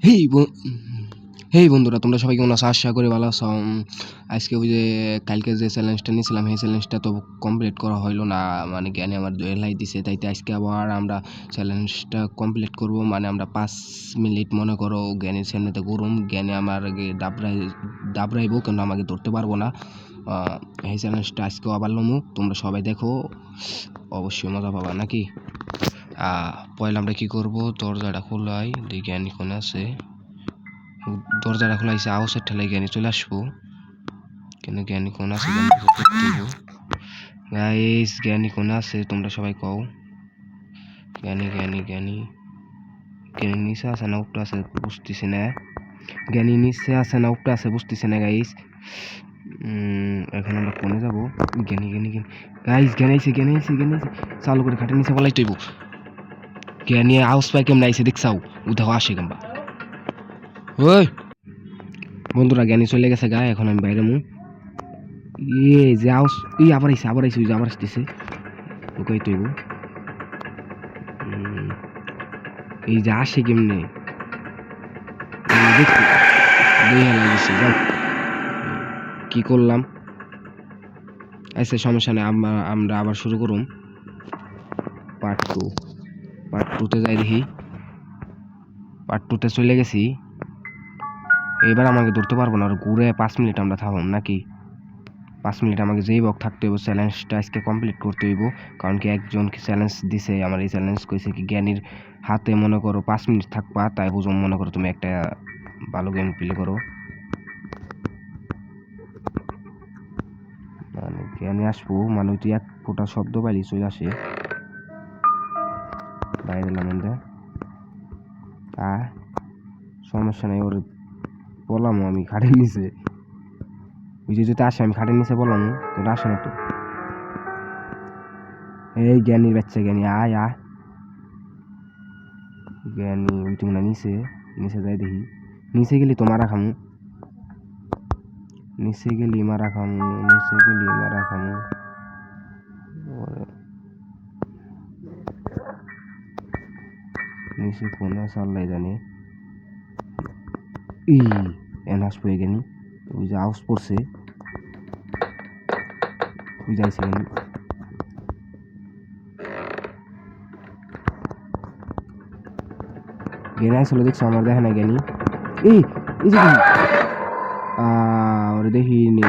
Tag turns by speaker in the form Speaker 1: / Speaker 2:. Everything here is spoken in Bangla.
Speaker 1: হেই হেই বন্ধুরা, তোমরা সবাই কেমন আছো? আশা করি ভালো আছো। আজকে ওই যে কালকে যে চ্যালেঞ্জটা নিয়েছিলাম সেই চ্যালেঞ্জটা তো কমপ্লিট করা হইলো না, মানে জ্ঞানী আমার হেলাই দিছে। তাইতে আজকে আবার আমরা চ্যালেঞ্জটা কমপ্লিট করব। মানে আমরা 5 মিনিট মনে করো জ্ঞানীর সামনেতে ঘুরুম, জ্ঞানী আমার আগে দাবড়াইবো কিন্তু আমাকে ধরতে পারবো না। এই চ্যালেঞ্জটা আজকেও আবার লমু, তোমরা সবাই দেখো, অবশ্যই মজা পাবা নাকি। পয়লা আমরা কি করব, দরজাটা খোলাই দেখি জ্ঞানী কোনে আছে। দরজাটা খোলাইছে, আওয়াজের ঠেলায় জ্ঞানী চলে আসবো। কেন জ্ঞানী কোন আছে, গাইস জ্ঞানী কোন আছে তোমরা সবাই কও। জ্ঞানী জ্ঞানী জ্ঞানী জ্ঞানী নিচে আছে না উপরে আছে বুঝতেছি না। জ্ঞানী নিচে আছে না উপরে আছে বুঝতেছি না গাইস। এখন আমরা কোনে যাবো? জ্ঞানী জ্ঞানী জ্ঞানী গাইস, জ্ঞানী আইছে জ্ঞানী আইছে জ্ঞানী আইছে। চালু করে খাটের নিচে বলাই তৈব। জ্ঞানী আউস পাই কেমন আইছে দেখছাও, উধাও আসে কেমবা। ওই বন্ধুরা, জ্ঞানী চলে গেছে গা, এখন আমি বাইরে মু। যে আউস আবার আইছে ওই যে আবার আসতেছে। ওকে তৈব এই যে আসে কেমনে কি করলাম। আচ্ছা সমস্যা নেই, আমরা আবার শুরু করুম পার্ট টুতে যাই দেখি। পার্ট টুতে চলে গেছি, এবার আমাকে ধরতে পারবো না। আর ঘুরে 5 মিনিট আমরা থাকলাম নাকি। 5 মিনিট আমাকে যেই বক থাকতে হইব, চ্যালেঞ্জটা আজকে কমপ্লিট করতে হইব। কারণ কি একজন কি চ্যালেঞ্জ দিছে, আমার এই চ্যালেঞ্জ কইছে কি জ্ঞানীর হাতে মনে করো 5 মিনিট থাকবা, তাই বুঝো মনে করো তুমি একটা ভালো গেম প্লে করো। মানে জ্ঞানী আসবো, মানে তুই এক ফোঁটা শব্দ পাইলি চলে আসে বাইরে লামেন্দে। সমস্যা নেই, ওর বললাম আমি খাটের নিচে, ওই যে যদি আসে আমি খাটের নিচে বললাম, তোর আসে না তো। এই জ্ঞানীর বাচ্চা জ্ঞানী আয় জ্ঞানী ওই তুমি না নিচে যাই দেখি। নিচে গেলি তো মারা খামু, নিচে গেলি মারা খামু। নিচে কোন চাল্লাই জানে এনহাস পড়ে গেনি। ওই যে আউস পড়ছে, ওই যাইছে গেনি। জ্ঞানী আসলে দেখছো, আমার দেখে না জ্ঞানী। এই যে ওরে দেখিনি,